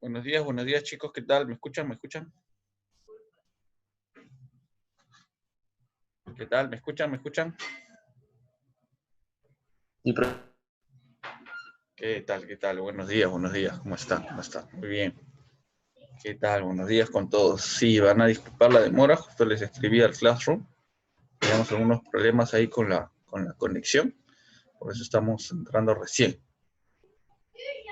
Buenos días chicos, ¿qué tal? ¿Me escuchan? ¿Me escuchan? ¿Qué tal? ¿Me escuchan? ¿Me escuchan? Y ¿Qué tal? ¿Qué tal? Buenos días, ¿cómo están? ¿Cómo están? Muy bien. ¿Qué tal? Buenos días con todos. Sí, van a disculpar la demora, justo les escribí al Classroom. Teníamos algunos problemas ahí con la conexión, por eso estamos entrando recién.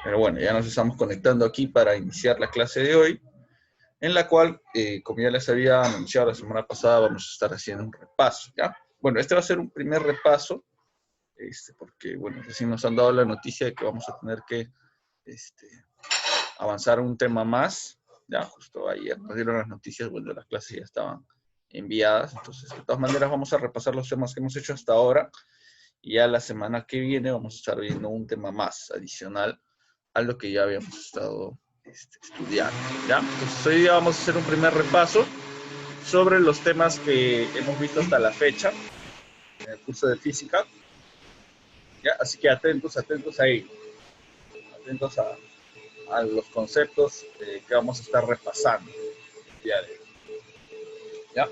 Pero bueno, ya nos estamos conectando aquí para iniciar la clase de hoy, en la cual, como ya les había anunciado la semana pasada, vamos a estar haciendo un repaso, ¿ya? Bueno, este va a ser un primer repaso, porque, bueno, recién nos han dado la noticia de que vamos a tener que avanzar un tema más, ya, justo ayer nos dieron las noticias, bueno, las clases ya estaban enviadas, entonces, de todas maneras, vamos a repasar los temas que hemos hecho hasta ahora, y ya la semana que viene vamos a estar viendo un tema más adicional a lo que ya habíamos estado estudiando, ¿ya? Entonces, hoy día vamos a hacer un primer repaso sobre los temas que hemos visto hasta la fecha en el curso de física, ¿ya? Así que atentos ahí, atentos a los conceptos que vamos a estar repasando el día de hoy, ¿ya?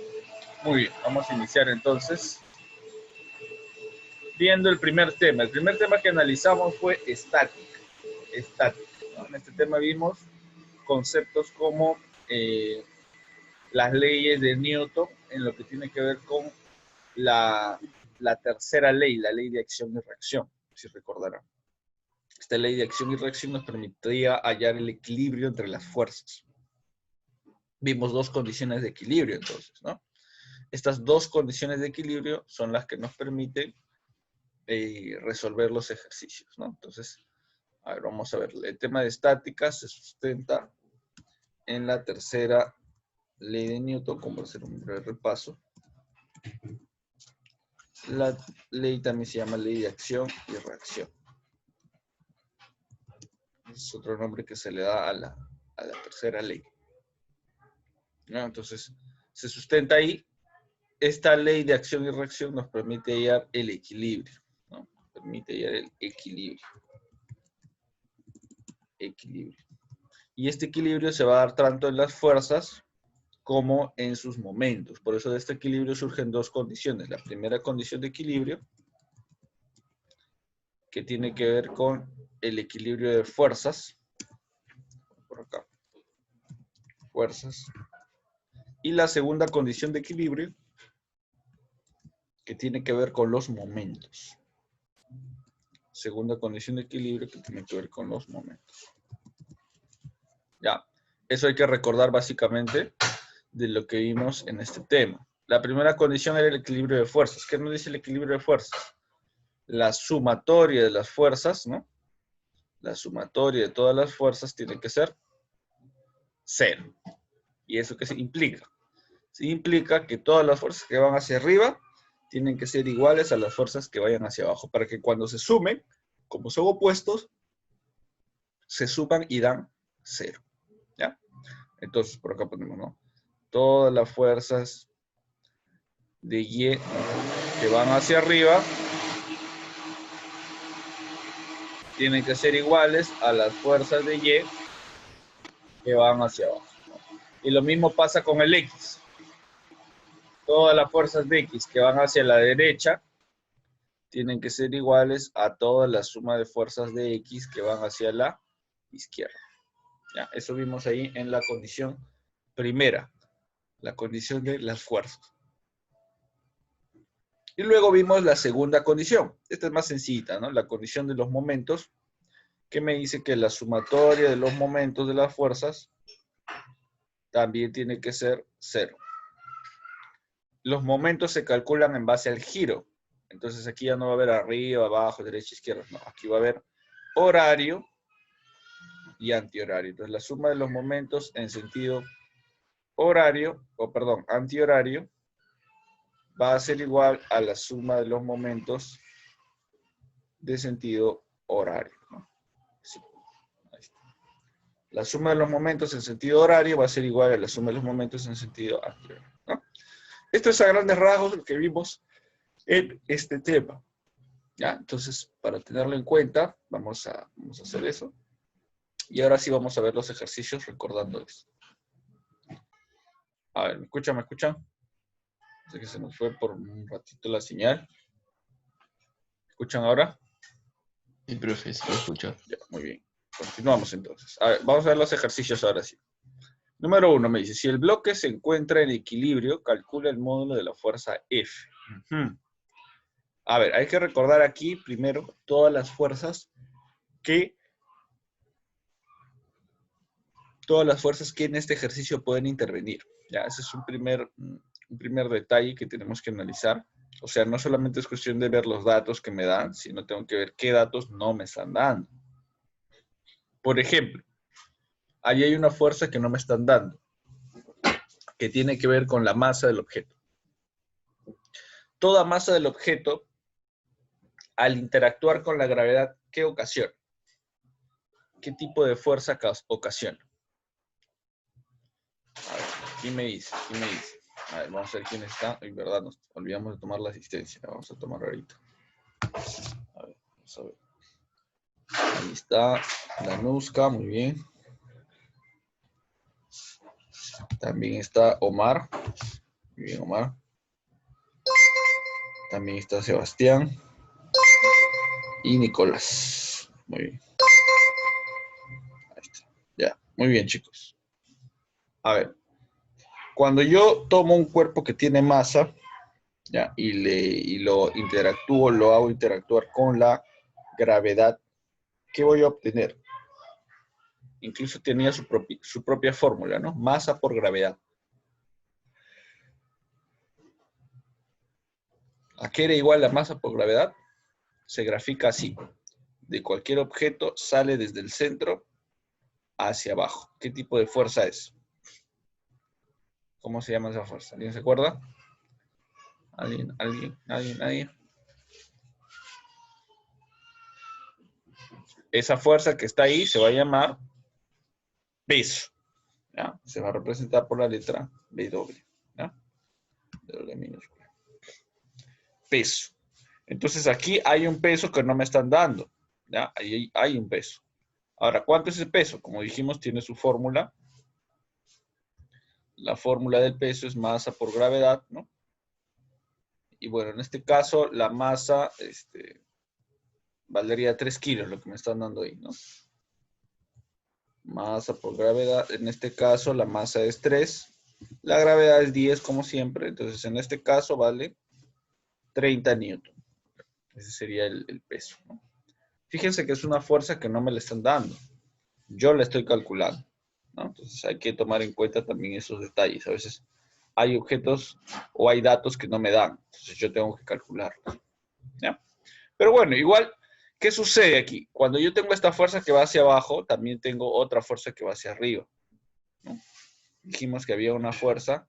Muy bien, vamos a iniciar entonces viendo el primer tema. El primer tema que analizamos fue estática. ¿No? En este tema vimos conceptos como las leyes de Newton en lo que tiene que ver con la tercera ley, la ley de acción y reacción, si recordarán. Esta ley de acción y reacción nos permitía hallar el equilibrio entre las fuerzas. Vimos dos condiciones de equilibrio entonces, ¿no? Estas dos condiciones de equilibrio son las que nos permiten resolver los ejercicios, ¿no? Entonces, a ver, vamos a ver. El tema de estática se sustenta en la tercera ley de Newton, como hacer un breve repaso. La ley también se llama ley de acción y reacción. Es otro nombre que se le da a la tercera ley, ¿no? Entonces, se sustenta ahí. Esta ley de acción y reacción nos permite hallar el equilibrio, ¿no? Permite hallar el equilibrio. Y este equilibrio se va a dar tanto en las fuerzas como en sus momentos. Por eso de este equilibrio surgen dos condiciones. La primera condición de equilibrio, que tiene que ver con el equilibrio de fuerzas. Por acá. Fuerzas. Y la segunda condición de equilibrio, que tiene que ver con los momentos. Segunda condición de equilibrio que tiene que ver con los momentos. Ya, eso hay que recordar básicamente de lo que vimos en este tema. La primera condición era el equilibrio de fuerzas. ¿Qué nos dice el equilibrio de fuerzas? La sumatoria de las fuerzas, ¿no? La sumatoria de todas las fuerzas tiene que ser 0. ¿Y eso qué implica? Sí, implica que todas las fuerzas que van hacia arriba tienen que ser iguales a las fuerzas que vayan hacia abajo, para que cuando se sumen, como son opuestos, se suman y dan 0. ¿Ya? Entonces, por acá ponemos, ¿no? Todas las fuerzas de Y que van hacia arriba tienen que ser iguales a las fuerzas de Y que van hacia abajo, ¿no? Y lo mismo pasa con el X. Todas las fuerzas de X que van hacia la derecha tienen que ser iguales a toda la suma de fuerzas de X que van hacia la izquierda. ¿Ya? Eso vimos ahí en la condición primera, la condición de las fuerzas. Y luego vimos la segunda condición. Esta es más sencilla, ¿no? La condición de los momentos, que me dice que la sumatoria de los momentos de las fuerzas también tiene que ser 0. Los momentos se calculan en base al giro. Entonces aquí ya no va a haber arriba, abajo, derecha, izquierda. No, aquí va a haber horario y antihorario. Entonces la suma de los momentos en sentido horario, antihorario, va a ser igual a la suma de los momentos de sentido horario, ¿no? Sí. Ahí está. La suma de los momentos en sentido horario va a ser igual a la suma de los momentos en sentido antihorario, ¿no? Esto es a grandes rasgos lo que vimos en este tema, ¿ya? Entonces, para tenerlo en cuenta, vamos a hacer eso. Y ahora sí vamos a ver los ejercicios recordando eso. A ver, ¿me escuchan? ¿Me escuchan? Sé que se nos fue por un ratito la señal. ¿Me escuchan ahora? Sí, profe, sí lo escucho. Ya, muy bien. Continuamos entonces. A ver, vamos a ver los ejercicios ahora sí. Número 1 me dice, si el bloque se encuentra en equilibrio, calcula el módulo de la fuerza F. A ver, hay que recordar aquí primero todas las fuerzas que en este ejercicio pueden intervenir. Ya, ese es un primer detalle que tenemos que analizar. O sea, no solamente es cuestión de ver los datos que me dan, sino tengo que ver qué datos no me están dando. Por ejemplo, ahí hay una fuerza que no me están dando, que tiene que ver con la masa del objeto. Toda masa del objeto, al interactuar con la gravedad, ¿qué ocasiona? ¿Qué tipo de fuerza ocasiona? A ver, ¿quién me dice? ¿Quién me dice? A ver, vamos a ver quién está. En verdad, nos olvidamos de tomar la asistencia. La vamos a tomar ahorita. A ver, vamos a ver. Ahí está Danuska, muy bien. También está Omar. Muy bien, Omar. También está Sebastián. Y Nicolás. Muy bien. Ahí está. Ya, muy bien, chicos. A ver. Cuando yo tomo un cuerpo que tiene masa, ¿ya? Y lo interactúo, lo hago interactuar con la gravedad, ¿qué voy a obtener? Incluso tenía su propia fórmula, ¿no? Masa por gravedad. ¿A qué era igual la masa por gravedad? Se grafica así. De cualquier objeto sale desde el centro hacia abajo. ¿Qué tipo de fuerza es? ¿Cómo se llama esa fuerza? ¿Alguien se acuerda? ¿Alguien? Esa fuerza que está ahí se va a llamar peso. ¿Ya? Se va a representar por la letra W. ¿Ya? W minúscula. Peso. Entonces aquí hay un peso que no me están dando. ¿Ya? Ahí hay un peso. Ahora, ¿cuánto es el peso? Como dijimos, tiene su fórmula. La fórmula del peso es masa por gravedad, ¿no? Y bueno, en este caso, la masa valdría 3 kilos, lo que me están dando ahí, ¿no? Masa por gravedad. En este caso, la masa es 3. La gravedad es 10, como siempre. Entonces, en este caso, vale 30 newton. Ese sería el peso, ¿no? Fíjense que es una fuerza que no me la están dando. Yo la estoy calculando, ¿no? Entonces hay que tomar en cuenta también esos detalles. A veces hay objetos o hay datos que no me dan. Entonces yo tengo que calcularlos, ¿ya? Pero bueno, igual, ¿qué sucede aquí? Cuando yo tengo esta fuerza que va hacia abajo, también tengo otra fuerza que va hacia arriba, ¿no? Dijimos que había una fuerza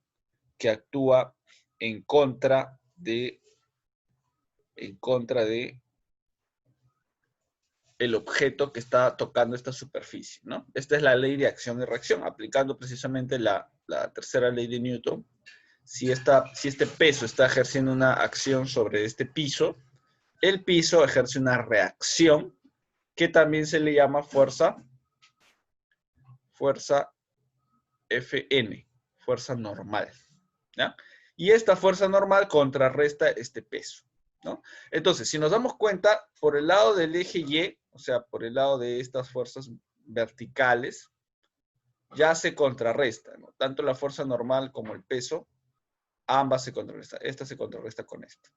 que actúa en contra de el objeto que está tocando esta superficie, ¿no? Esta es la ley de acción y reacción, aplicando precisamente la tercera ley de Newton. Si este peso está ejerciendo una acción sobre este piso, el piso ejerce una reacción que también se le llama fuerza Fn, fuerza normal, ¿ya? Y esta fuerza normal contrarresta este peso, ¿no? Entonces, si nos damos cuenta, por el lado del eje Y, o sea, por el lado de estas fuerzas verticales, ya se contrarresta, ¿no? Tanto la fuerza normal como el peso, ambas se contrarrestan. Esta se contrarresta con esta,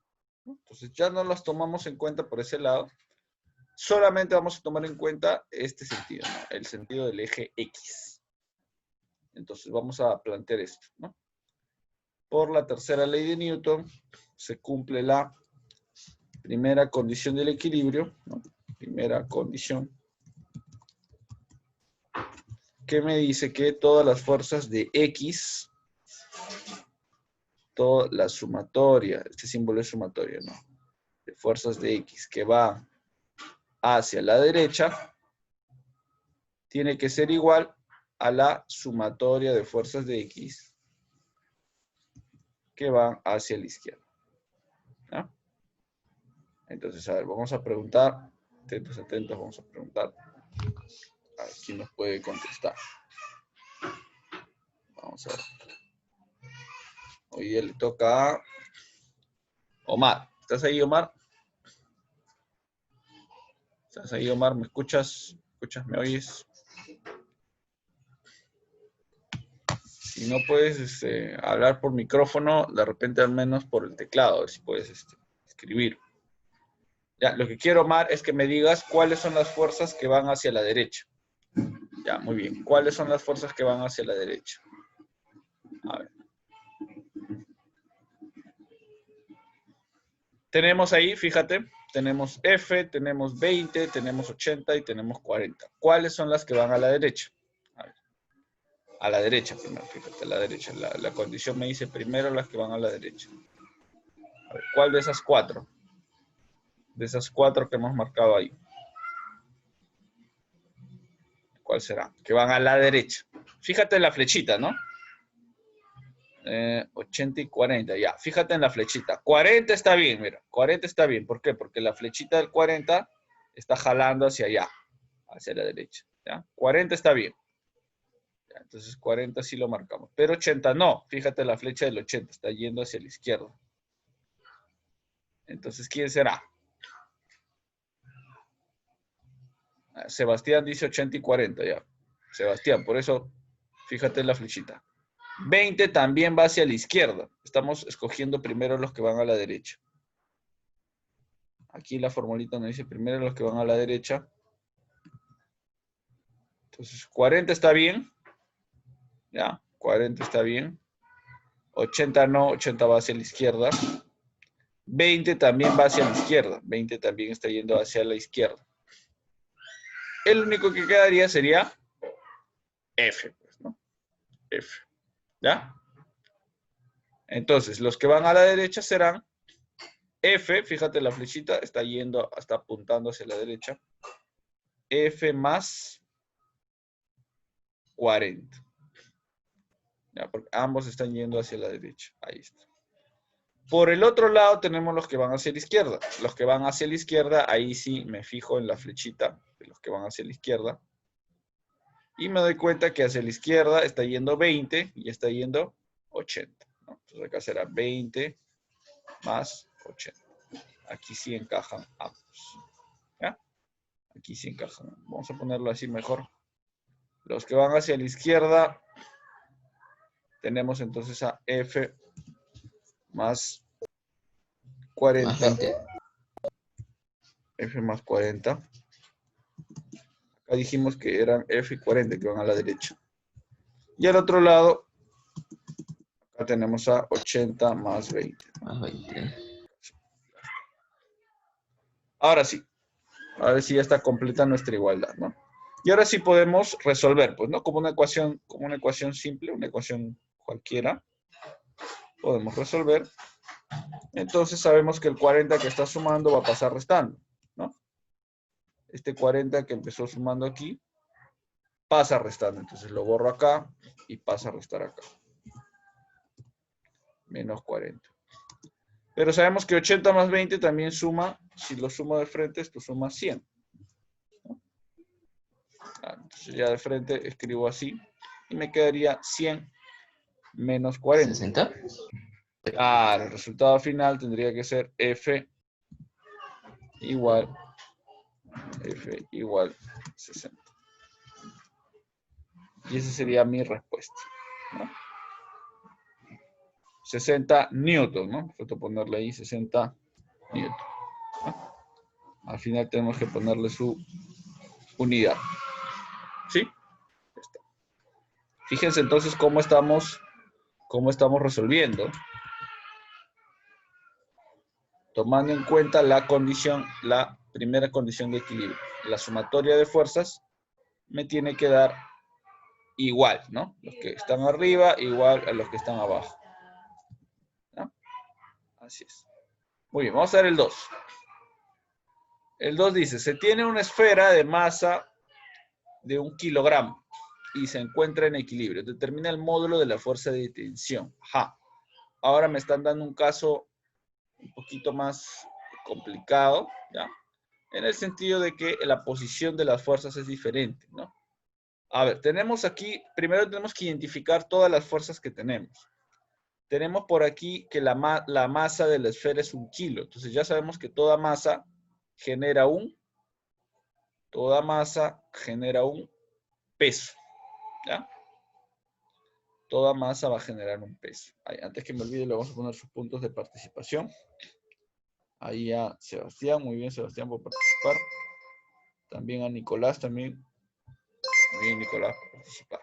¿no? Entonces, ya no las tomamos en cuenta por ese lado, solamente vamos a tomar en cuenta este sentido, ¿no? El sentido del eje X. Entonces, vamos a plantear esto, ¿no? Por la tercera ley de Newton, se cumple la primera condición del equilibrio, ¿no? Primera condición, que me dice que todas las fuerzas de X, toda la sumatoria, este símbolo es sumatoria, ¿no? De fuerzas de X que va hacia la derecha, tiene que ser igual a la sumatoria de fuerzas de X que van hacia la izquierda, ¿no? Entonces, a ver, vamos a preguntar, atentos, vamos a preguntar. Aquí nos puede contestar. Vamos a ver. Hoy día le toca a Omar. ¿Estás ahí, Omar? ¿Estás ahí, Omar? ¿Me escuchas? ¿Me oyes? Si no puedes hablar por micrófono, de repente al menos por el teclado, a ver si puedes escribir. Ya, lo que quiero, Omar, es que me digas cuáles son las fuerzas que van hacia la derecha. Ya, muy bien. ¿Cuáles son las fuerzas que van hacia la derecha? A ver. Tenemos ahí, fíjate, tenemos F, tenemos 20, tenemos 80 y tenemos 40. ¿Cuáles son las que van a la derecha? A ver. A la derecha primero, fíjate, a la derecha. La condición me dice primero las que van a la derecha. A ver, ¿cuál de esas cuatro? De esas cuatro que hemos marcado ahí. ¿Cuál será? Que van a la derecha. Fíjate en la flechita, ¿no? 80 y 40, ya. Fíjate en la flechita. 40 está bien, mira. 40 está bien. ¿Por qué? Porque la flechita del 40 está jalando hacia allá, hacia la derecha. ¿Ya? 40 está bien. Ya, entonces 40 sí lo marcamos. Pero 80 no. Fíjate la flecha del 80. Está yendo hacia la izquierda. Entonces, ¿quién será? Sebastián dice 80 y 40, ya. Sebastián, por eso, fíjate en la flechita. 20 también va hacia la izquierda. Estamos escogiendo primero los que van a la derecha. Aquí la formulita nos dice primero los que van a la derecha. Entonces, 40 está bien. Ya, 40 está bien. 80 no, 80 va hacia la izquierda. 20 también va hacia la izquierda. 20 también está yendo hacia la izquierda. El único que quedaría sería F, pues, ¿no? F. ¿Ya? Entonces, los que van a la derecha serán F, fíjate la flechita, está yendo, está apuntando hacia la derecha. F más 40. ¿Ya? Porque ambos están yendo hacia la derecha. Ahí está. Por el otro lado tenemos los que van hacia la izquierda. Los que van hacia la izquierda, ahí sí me fijo en la flechita de los que van hacia la izquierda. Y me doy cuenta que hacia la izquierda está yendo 20 y está yendo 80. ¿No? Entonces acá será 20 más 80. Aquí sí encajan ambos. ¿Ya? Aquí sí encajan. Vamos a ponerlo así mejor. Los que van hacia la izquierda, tenemos entonces a F más 40. Más 20. F más 40. Acá dijimos que eran F y 40 que van a la derecha. Y al otro lado, acá tenemos a 80 más 20. Más 20. Ahora sí ya está completa nuestra igualdad, ¿no? Y ahora sí podemos resolver, pues, ¿no? Como una ecuación simple, una ecuación cualquiera, podemos resolver. Entonces sabemos que el 40 que está sumando va a pasar restando, ¿no? Este 40 que empezó sumando aquí, pasa restando. Entonces lo borro acá y pasa a restar acá. Menos 40. Pero sabemos que 80 más 20 también suma, si lo sumo de frente, esto suma 100. ¿No? Entonces ya de frente escribo así y me quedaría 100 menos 40. 60. Claro, el resultado final tendría que ser F igual 60. Y esa sería mi respuesta, ¿no? 60 newton, ¿no? Falta ponerle ahí 60 newton, ¿no? Al final tenemos que ponerle su unidad. ¿Sí? Ya está. Fíjense entonces cómo estamos resolviendo. Tomando en cuenta la primera condición de equilibrio. La sumatoria de fuerzas me tiene que dar igual, ¿no? Los que están arriba igual a los que están abajo. ¿No? Así es. Muy bien, vamos a ver el 2. El 2 dice, se tiene una esfera de masa de 1 kilogramo y se encuentra en equilibrio. Determina el módulo de la fuerza de tensión. Ajá. Ahora me están dando un caso un poquito más complicado, ¿ya? En el sentido de que la posición de las fuerzas es diferente, ¿no? A ver, tenemos aquí, primero tenemos que identificar todas las fuerzas que tenemos. Tenemos por aquí que la masa de la esfera es 1 kilo. Entonces ya sabemos que toda masa genera un peso. ¿Ya? Toda masa va a generar un peso. Ahí, antes que me olvide, le vamos a poner sus puntos de participación. Ahí a Sebastián, muy bien Sebastián por participar. También a Nicolás, también. Muy bien Nicolás por participar.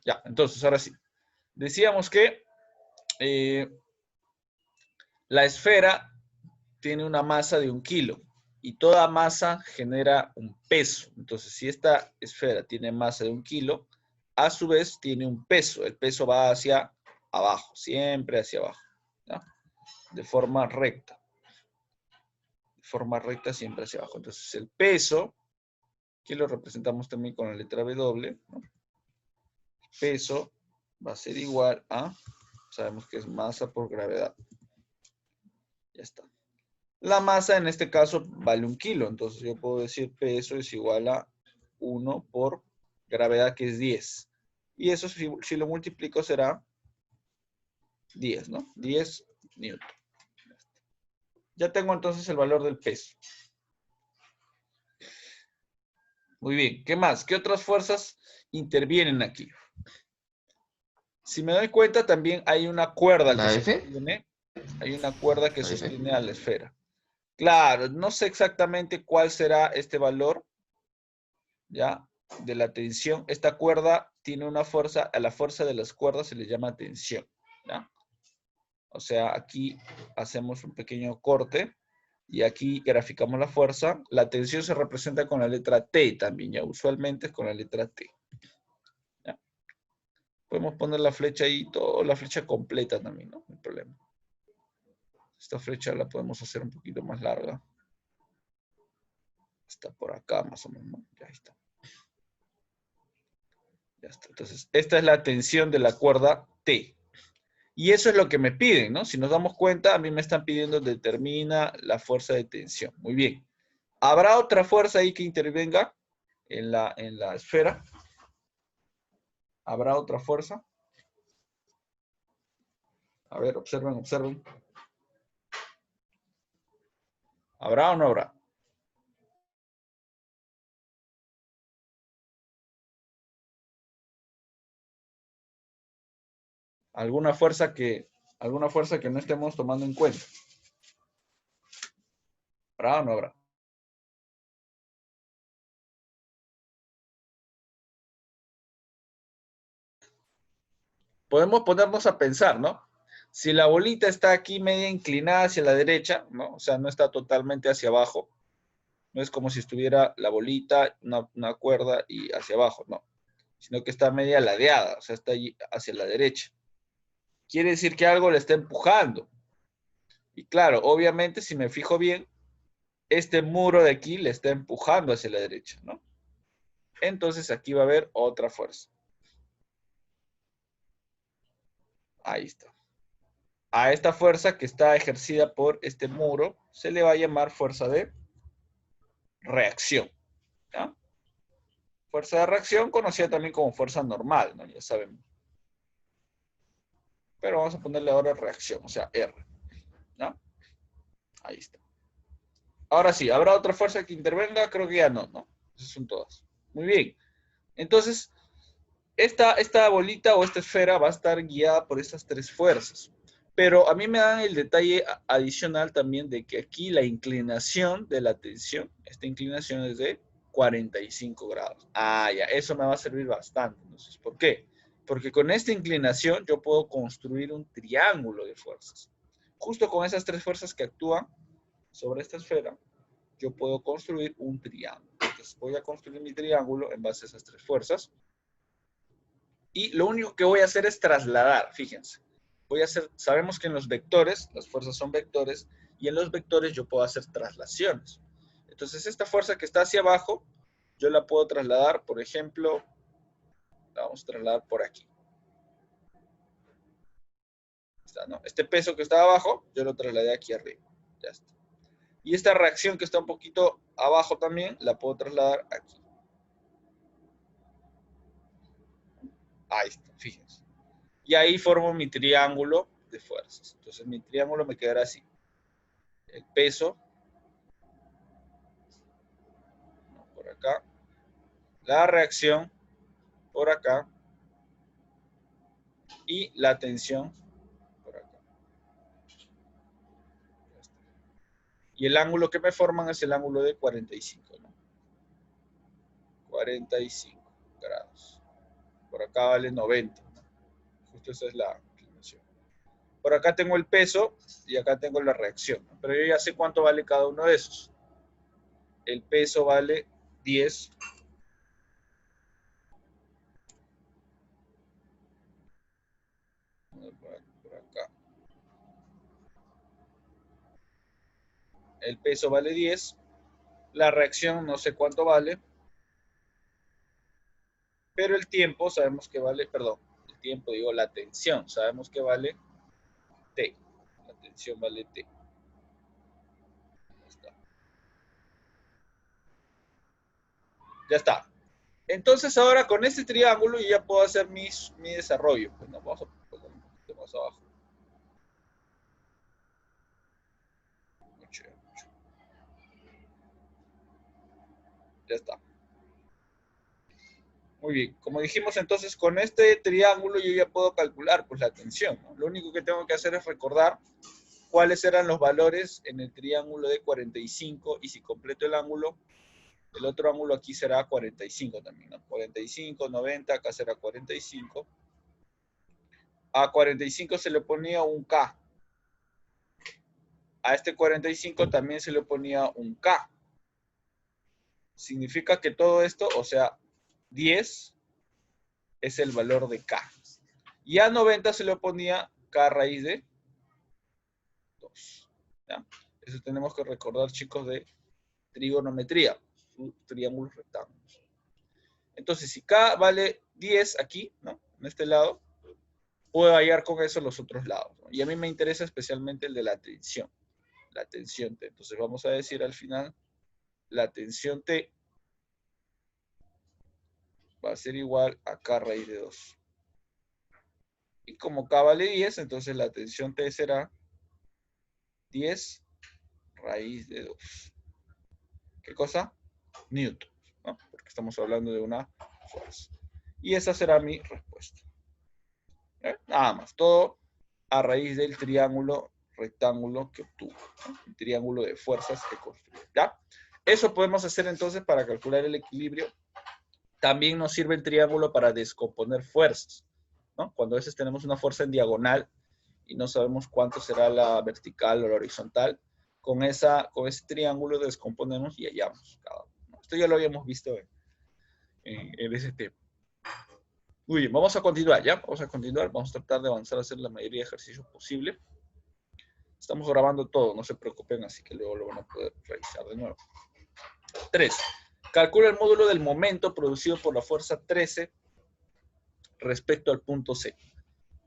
Ya, entonces ahora sí. Decíamos que la esfera tiene una masa de 1 kilo y toda masa genera un peso. Entonces, si esta esfera tiene masa de 1 kilo, a su vez tiene un peso. El peso va hacia abajo, siempre hacia abajo, ¿no? De forma recta. De forma recta siempre hacia abajo. Entonces, el peso, que lo representamos también con la letra W, ¿no? Peso va a ser igual a, sabemos que es masa por gravedad. Ya está. La masa en este caso vale 1 kilo, entonces yo puedo decir peso es igual a 1 por gravedad, que es 10. Y eso si lo multiplico será 10, ¿no? 10 newton. Ya tengo entonces el valor del peso. Muy bien, ¿qué más? ¿Qué otras fuerzas intervienen aquí? Si me doy cuenta, también hay una cuerda que ¿La F? sostiene, hay una cuerda que La F. sostiene a la esfera. Claro, no sé exactamente cuál será este valor, ¿ya? De la tensión. Esta cuerda tiene una fuerza, a la fuerza de las cuerdas se le llama tensión, ¿ya? O sea, aquí hacemos un pequeño corte y aquí graficamos la fuerza. La tensión se representa con la letra T también, ya usualmente es con la letra T. ¿Ya? Podemos poner la flecha ahí, toda la flecha completa también, ¿no? No hay problema. Esta flecha la podemos hacer un poquito más larga. Está por acá más o menos, ¿no? Ya está. Ya está. Entonces, esta es la tensión de la cuerda T. Y eso es lo que me piden, ¿no? Si nos damos cuenta, a mí me están pidiendo determina la fuerza de tensión. Muy bien. ¿Habrá otra fuerza ahí que intervenga en la esfera? ¿Habrá otra fuerza? A ver, observen, observen. ¿Habrá o no habrá? ¿Alguna fuerza que no estemos tomando en cuenta? ¿Habrá o no habrá? Podemos ponernos a pensar, ¿no? Si la bolita está aquí media inclinada hacia la derecha, ¿no? O sea, no está totalmente hacia abajo. No es como si estuviera la bolita, una cuerda y hacia abajo, no. Sino que está media ladeada, o sea, está allí hacia la derecha. Quiere decir que algo le está empujando. Y claro, obviamente, si me fijo bien, este muro de aquí le está empujando hacia la derecha, ¿no? Entonces aquí va a haber otra fuerza. Ahí está. A esta fuerza que está ejercida por este muro se le va a llamar fuerza de reacción, ¿ya? Fuerza de reacción conocida también como fuerza normal, ¿no? Ya sabemos. Pero vamos a ponerle ahora reacción, o sea, R, ¿no? Ahí está. Ahora sí, ¿habrá otra fuerza que intervenga? Creo que ya no, ¿no? Esas son todas. Muy bien. Entonces, esta bolita o esta esfera va a estar guiada por estas 3 fuerzas. Pero a mí me dan el detalle adicional también de que aquí la inclinación de la tensión, esta inclinación es de 45 grados. Ah, ya, eso me va a servir bastante. Entonces, ¿por qué? Porque con esta inclinación yo puedo construir un triángulo de fuerzas. Justo con esas 3 fuerzas que actúan sobre esta esfera, yo puedo construir un triángulo. Entonces, voy a construir mi triángulo en base a esas 3 fuerzas. Y lo único que voy a hacer es trasladar, fíjense. Sabemos que en los vectores, las fuerzas son vectores, y en los vectores yo puedo hacer traslaciones. Entonces, esta fuerza que está hacia abajo, yo la puedo trasladar, por ejemplo, la vamos a trasladar por aquí. Está, ¿no? Este peso que está abajo, yo lo trasladé aquí arriba. Ya está. Y esta reacción que está un poquito abajo también, la puedo trasladar aquí. Ahí está, fíjense. Y ahí formo mi triángulo de fuerzas. Entonces mi triángulo me quedará así. El peso, por acá. La reacción, por acá. Y la tensión, por acá. Y el ángulo que me forman es el ángulo de 45, ¿no? 45 grados. Por acá vale 90, ¿no? Justo esa es la inclinación. Por acá tengo el peso y acá tengo la reacción, ¿no? Pero yo ya sé cuánto vale cada uno de esos. El peso vale 10. Por acá. El peso vale 10. La reacción no sé cuánto vale. Pero el tiempo sabemos que vale, perdón, el tiempo, digo, la tensión, sabemos que vale T. La tensión vale T. Ya está. Entonces ahora con este triángulo yo ya puedo hacer mi desarrollo. Pues nos vamos a poner un poquito más abajo. Ya está. Muy bien. Como dijimos entonces, con este triángulo yo ya puedo calcular pues la tensión, ¿no? Lo único que tengo que hacer es recordar cuáles eran los valores en el triángulo de 45 y si completo el ángulo, el otro ángulo aquí será 45 también, ¿no? 45, 90, acá será 45. A 45 se le ponía un K. A este 45 también se le ponía un K. Significa que todo esto, o sea, 10 es el valor de K. Y a 90 se le ponía K raíz de 2. ¿Ya? Eso tenemos que recordar, chicos, de trigonometría, triángulos rectángulos. Entonces, si K vale 10 aquí, ¿no? En este lado, puedo hallar con eso los otros lados, ¿no? Y a mí me interesa especialmente el de la tensión T. Entonces vamos a decir al final, la tensión T va a ser igual a K raíz de 2. Y como K vale 10, entonces la tensión T será 10 raíz de 2. ¿Qué cosa? Newton, ¿no? Porque estamos hablando de una fuerza. Y esa será mi respuesta. Nada más, todo a raíz del triángulo rectángulo que obtuvo, ¿no? El triángulo de fuerzas que construyó. ¿Ya? Eso podemos hacer entonces para calcular el equilibrio. También nos sirve el triángulo para descomponer fuerzas, ¿no? Cuando a veces tenemos una fuerza en diagonal y no sabemos cuánto será la vertical o la horizontal, con ese triángulo descomponemos y hallamos cada uno, ¿no? Esto ya lo habíamos visto en ese tema. Muy bien, vamos a continuar, ¿ya? Vamos a continuar, vamos a tratar de avanzar a hacer la mayoría de ejercicios posible. Estamos grabando todo, no se preocupen, así que luego lo van a poder revisar de nuevo. 3. Calcula el módulo del momento producido por la fuerza 13 respecto al punto C.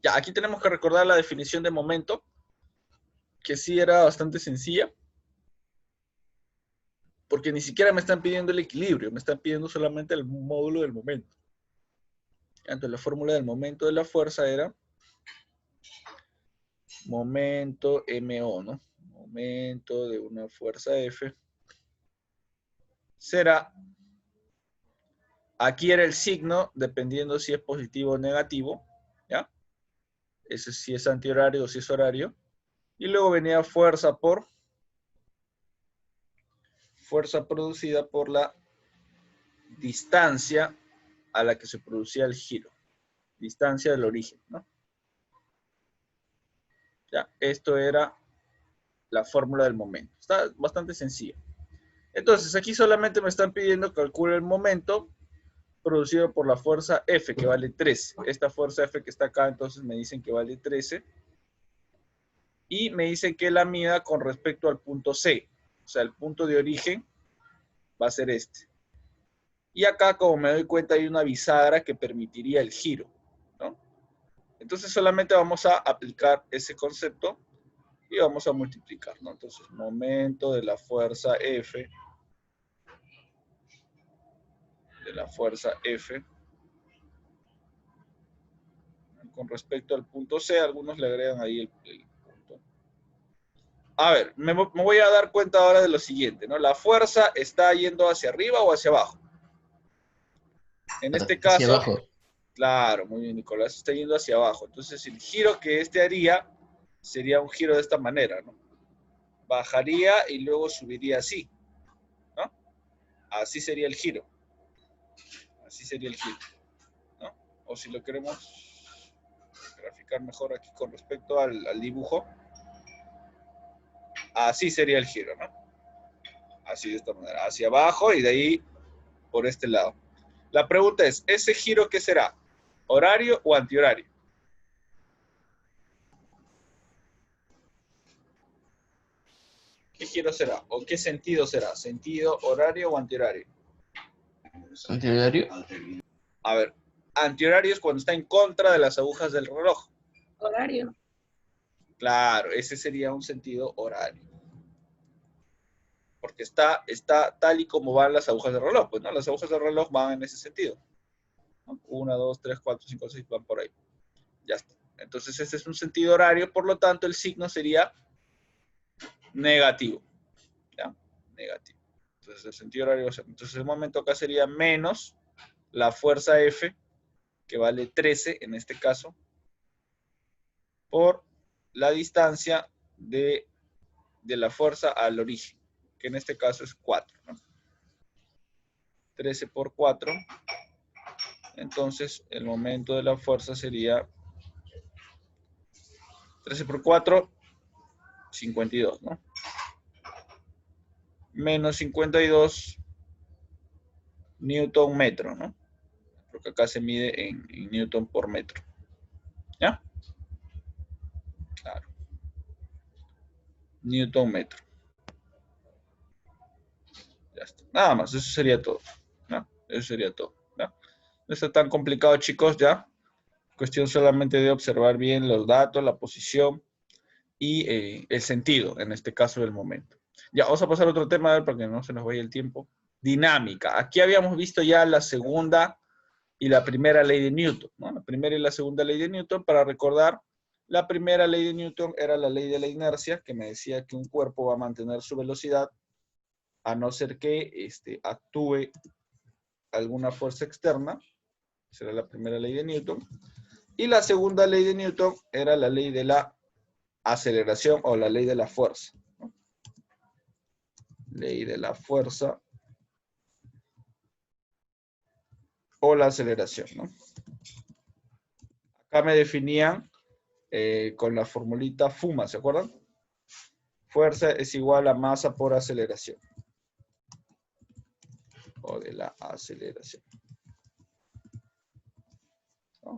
Ya, aquí tenemos que recordar la definición de momento, que sí era bastante sencilla, porque ni siquiera me están pidiendo el equilibrio, me están pidiendo solamente el módulo del momento. Entonces la fórmula del momento de la fuerza era momento MO, ¿no? Momento de una fuerza F será, aquí era el signo, dependiendo si es positivo o negativo, ¿ya? Ese si es antihorario o si es horario. Y luego venía fuerza producida por la distancia a la que se producía el giro. Distancia del origen, ¿no? ¿Ya? Esto era la fórmula del momento. Está bastante sencillo. Entonces, aquí solamente me están pidiendo calcular el momento producido por la fuerza F, que vale 13. Esta fuerza F que está acá, entonces me dicen que vale 13. Y me dicen que la mida con respecto al punto C. O sea, el punto de origen va a ser este. Y acá, como me doy cuenta, hay una bisagra que permitiría el giro, ¿no? Entonces solamente vamos a aplicar ese concepto y vamos a multiplicar, ¿no? Entonces, momento de la fuerza F, con respecto al punto C, algunos le agregan ahí el punto. A ver, me voy a dar cuenta ahora de lo siguiente, ¿no? La fuerza está yendo hacia arriba o hacia abajo. En este Hacia caso, abajo. claro, muy bien, Nicolás, está yendo hacia abajo. Entonces, el giro que este haría sería un giro de esta manera, ¿no? Bajaría y luego subiría así, ¿no? Así sería el giro. Así sería el giro, ¿no? O si lo queremos graficar mejor aquí con respecto al dibujo, así sería el giro, ¿no? Así de esta manera, hacia abajo y de ahí por este lado. La pregunta es, ¿ese giro qué será? ¿Horario o antihorario? ¿Qué giro será? ¿O qué sentido será? ¿Sentido, horario o antihorario? Antihorario. A ver, antihorario es cuando está en contra de las agujas del reloj. Horario. Claro, ese sería un sentido horario. Porque está tal y como van las agujas del reloj. Pues no, las agujas del reloj van en ese sentido. 1, 2, 3, 4, 5, 6, van por ahí. Ya está. Entonces este es un sentido horario, por lo tanto el signo sería negativo. ¿Ya? Negativo. Entonces el sentido horario, entonces el momento acá sería menos la fuerza F, que vale 13 en este caso, por la distancia de la fuerza al origen, que en este caso es 4, ¿no? 13 por 4, entonces el momento de la fuerza sería 13 por 4, 52, ¿no? Menos 52 newton metro, ¿no? Porque acá se mide en newton por metro. ¿Ya? Claro. Newton metro. Ya está. Nada más, eso sería todo. ¿No? Eso sería todo. ¿No? No está tan complicado, chicos, ¿ya? Cuestión solamente de observar bien los datos, la posición y el sentido, en este caso del momento. Ya, vamos a pasar a otro tema, a ver, para que no se nos vaya el tiempo. Dinámica. Aquí habíamos visto ya la segunda y la primera ley de Newton, ¿no? La primera y la segunda ley de Newton, para recordar, la primera ley de Newton era la ley de la inercia, que me decía que un cuerpo va a mantener su velocidad a no ser que actúe alguna fuerza externa. Será la primera ley de Newton. Y la segunda ley de Newton era la ley de la aceleración o la ley de la fuerza, ¿no? Ley de la fuerza o la aceleración, ¿no? Acá me definían con la formulita FUMA, ¿se acuerdan? Fuerza es igual a masa por aceleración. O de la aceleración.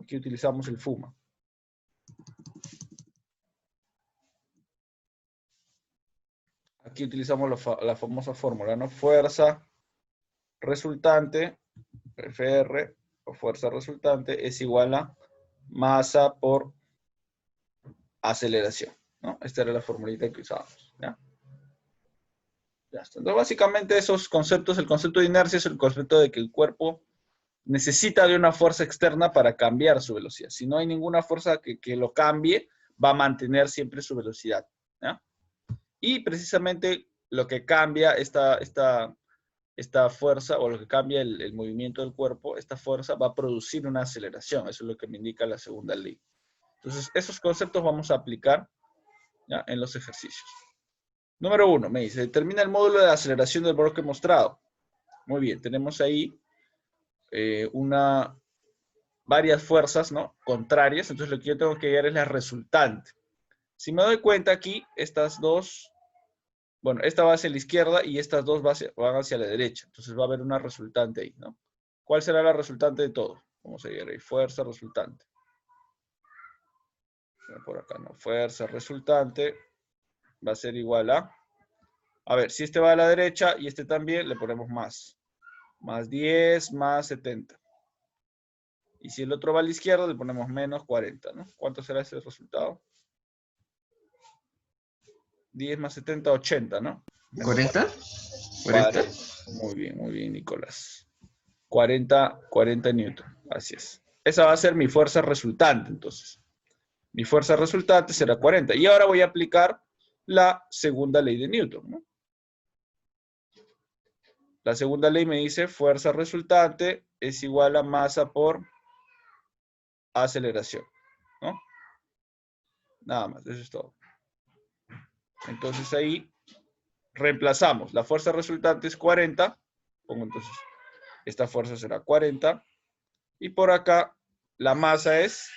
Aquí utilizamos el FUMA. Aquí utilizamos la famosa fórmula, ¿no? Fuerza resultante, FR, o fuerza resultante, es igual a masa por aceleración, ¿no? Esta era la formulita que usábamos, ¿ya? Ya está. Entonces, básicamente esos conceptos, el concepto de inercia es el concepto de que el cuerpo necesita de una fuerza externa para cambiar su velocidad. Si no hay ninguna fuerza que lo cambie, va a mantener siempre su velocidad, ¿ya? Y precisamente lo que cambia esta fuerza, o lo que cambia el movimiento del cuerpo, esta fuerza va a producir una aceleración. Eso es lo que me indica la segunda ley. Entonces, esos conceptos vamos a aplicar, ¿ya?, en los ejercicios. Número 1, me dice, determina el módulo de aceleración del bloque mostrado. Muy bien, tenemos ahí varias fuerzas, ¿no?, contrarias. Entonces, lo que yo tengo que hallar es la resultante. Si me doy cuenta aquí, estas dos, bueno, esta va hacia la izquierda y estas dos van hacia la derecha. Entonces va a haber una resultante ahí, ¿no? ¿Cuál será la resultante de todo? Vamos a ir ahí, fuerza resultante. Por acá, ¿no? Fuerza resultante va a ser igual a ver, si este va a la derecha y este también, le ponemos más. Más 10 más 70. Y si el otro va a la izquierda, le ponemos menos 40, ¿no? ¿Cuánto será ese resultado? 10 más 70, 80, ¿no? Menos 40. 40. 40. Muy bien, Nicolás. 40 newton, así es. Esa va a ser mi fuerza resultante, entonces. Mi fuerza resultante será 40. Y ahora voy a aplicar la segunda ley de Newton, ¿no? La segunda ley me dice fuerza resultante es igual a masa por aceleración, ¿no? Nada más, eso es todo. Entonces ahí reemplazamos. La fuerza resultante es 40. Pongo entonces, esta fuerza será 40. Y por acá la masa es,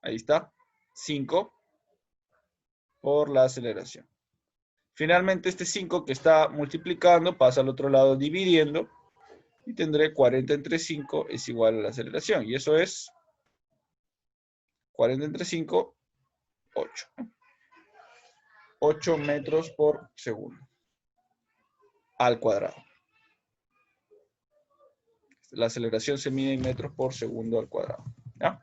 ahí está, 5 por la aceleración. Finalmente este 5 que está multiplicando pasa al otro lado dividiendo y tendré 40 entre 5 es igual a la aceleración. Y eso es 40 entre 5, 8. 8 metros por segundo al cuadrado. La aceleración se mide en metros por segundo al cuadrado. ¿Ya?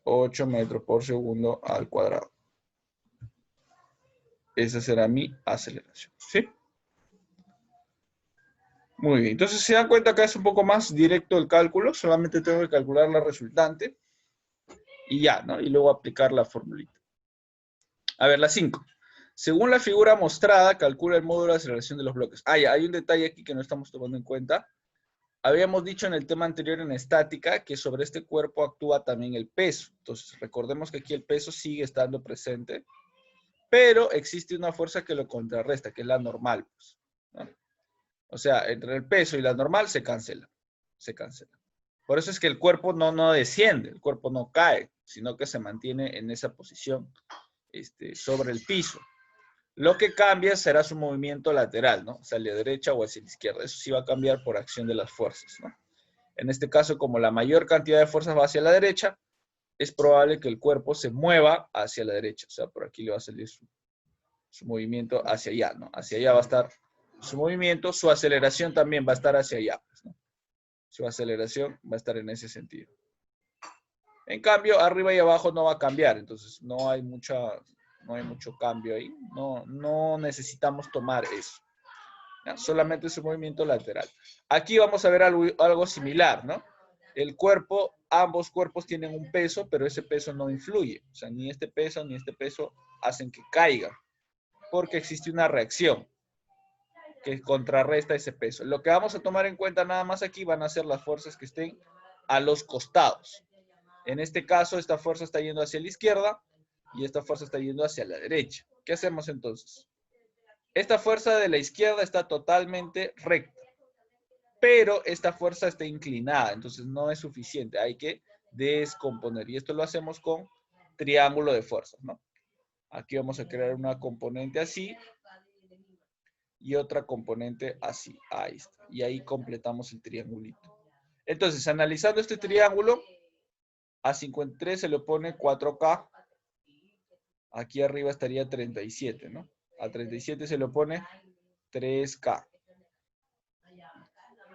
8 metros por segundo al cuadrado. Esa será mi aceleración. ¿Sí? Muy bien. Entonces, se dan cuenta que es un poco más directo el cálculo. Solamente tengo que calcular la resultante. Y ya, ¿no? Y luego aplicar la formulita. A ver, la 5. Según la figura mostrada, calcula el módulo de aceleración de los bloques. Ah, ya, hay un detalle aquí que no estamos tomando en cuenta. Habíamos dicho en el tema anterior en estática que sobre este cuerpo actúa también el peso. Entonces, recordemos que aquí el peso sigue estando presente, pero existe una fuerza que lo contrarresta, que es la normal, pues, ¿no? O sea, entre el peso y la normal se cancela. Se cancela. Por eso es que el cuerpo no desciende, el cuerpo no cae, sino que se mantiene en esa posición sobre el piso. Lo que cambia será su movimiento lateral, ¿no? Hacia la derecha o hacia la izquierda. Eso sí va a cambiar por acción de las fuerzas, ¿no? En este caso, como la mayor cantidad de fuerzas va hacia la derecha, es probable que el cuerpo se mueva hacia la derecha. O sea, por aquí le va a salir su movimiento hacia allá, ¿no? Hacia allá va a estar su movimiento, su aceleración también va a estar hacia allá, pues, ¿no? Su aceleración va a estar en ese sentido. En cambio, arriba y abajo no va a cambiar, entonces no hay mucho cambio ahí. No necesitamos tomar eso. ¿Ya? Solamente es un movimiento lateral. Aquí vamos a ver algo similar, ¿no? El cuerpo, ambos cuerpos tienen un peso, pero ese peso no influye. O sea, ni este peso ni este peso hacen que caiga, porque existe una reacción que contrarresta ese peso. Lo que vamos a tomar en cuenta nada más aquí van a ser las fuerzas que estén a los costados. En este caso, esta fuerza está yendo hacia la izquierda y esta fuerza está yendo hacia la derecha. ¿Qué hacemos entonces? Esta fuerza de la izquierda está totalmente recta, pero esta fuerza está inclinada, entonces no es suficiente. Hay que descomponer. Y esto lo hacemos con triángulo de fuerzas, ¿no? Aquí vamos a crear una componente así y otra componente así. Ahí está. Y ahí completamos el triangulito. Entonces, analizando este triángulo, a 53 se le pone 4K. Aquí arriba estaría 37, ¿no? A 37 se le pone 3K.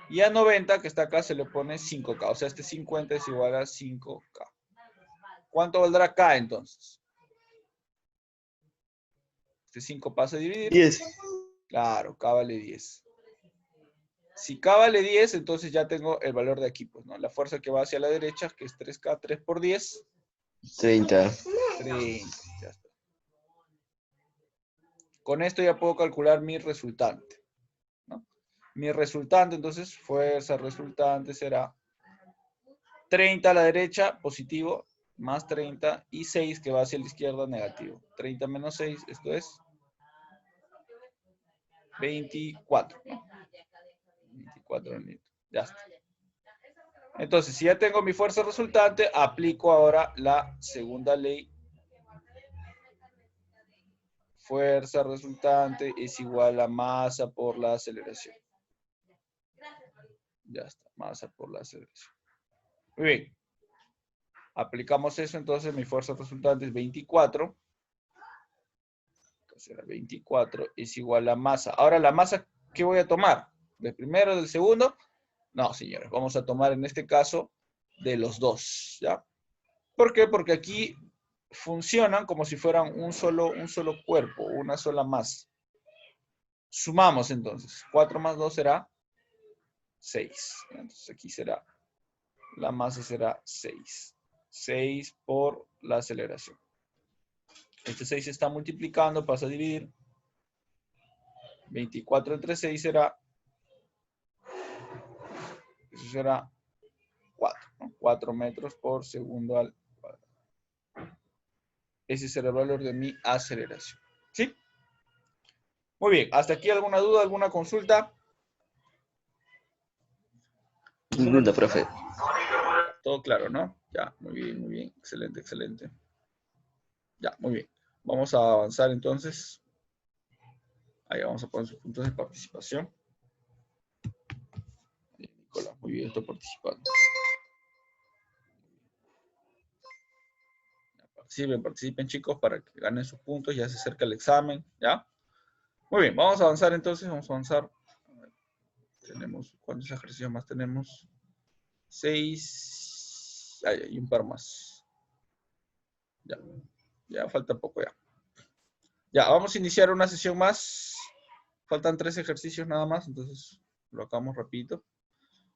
Y a 90, que está acá, se le pone 5K. O sea, este 50 es igual a 5K. ¿Cuánto valdrá K entonces? Este 5 pasa a dividir. 10. Claro, K vale 10. Si K vale 10, entonces ya tengo el valor de aquí, pues, ¿no? La fuerza que va hacia la derecha, que es 3K, 3 por 10. 30. 30, ya está. Con esto ya puedo calcular mi resultante, ¿no? Mi resultante, entonces, fuerza resultante será 30 a la derecha, positivo, más 30, y 6 que va hacia la izquierda, negativo. 30 menos 6, esto es 24, ¿no? 24 Newton, ya está. Entonces, si ya tengo mi fuerza resultante, aplico ahora la segunda ley. Fuerza resultante es igual a masa por la aceleración. Ya está, masa por la aceleración. Muy bien. Aplicamos eso, entonces mi fuerza resultante es 24. Será 24 es igual a masa. Ahora, ¿la masa qué voy a tomar? ¿Del primero, del segundo? No, señores, vamos a tomar en este caso de los dos, ¿ya? ¿Por qué? Porque aquí funcionan como si fueran un solo cuerpo, una sola masa. Sumamos entonces. 4 más 2 será 6. Entonces aquí será La masa será 6. 6 por la aceleración. Este 6 se está multiplicando, pasa a dividir. 24 entre 6 será, eso será 4, ¿no? 4 metros por segundo al cuadrado. Ese será el valor de mi aceleración. ¿Sí? Muy bien. ¿Hasta aquí alguna duda, alguna consulta? Ninguna, profe. Todo claro, ¿no? Ya, muy bien, muy bien. Excelente, excelente. Ya, muy bien. Vamos a avanzar entonces. Ahí vamos a poner sus puntos de participación. Ahí, Nicolás, muy bien, estoy participando. Participen, participen, chicos, para que ganen sus puntos. Ya se acerca el examen, ¿ya? Muy bien, vamos a avanzar entonces, vamos a avanzar. A ver, tenemos, ¿cuántos ejercicios más tenemos? 6. Hay un par más. Ya, ya falta poco ya. Ya, vamos a iniciar una sesión más. Faltan 3 ejercicios nada más, entonces lo acabamos rapidito.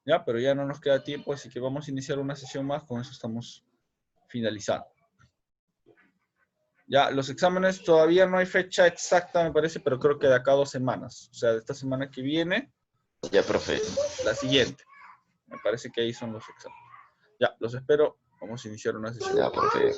Ya, pero ya no nos queda tiempo, así que vamos a iniciar una sesión más. Con eso estamos finalizando. Ya, los exámenes todavía no hay fecha exacta, me parece, pero creo que de acá a 2 semanas. O sea, de esta semana que viene, Ya, profe. la siguiente. Me parece que ahí son los exámenes. Ya, los espero. Vamos a iniciar una sesión. Ya, profe.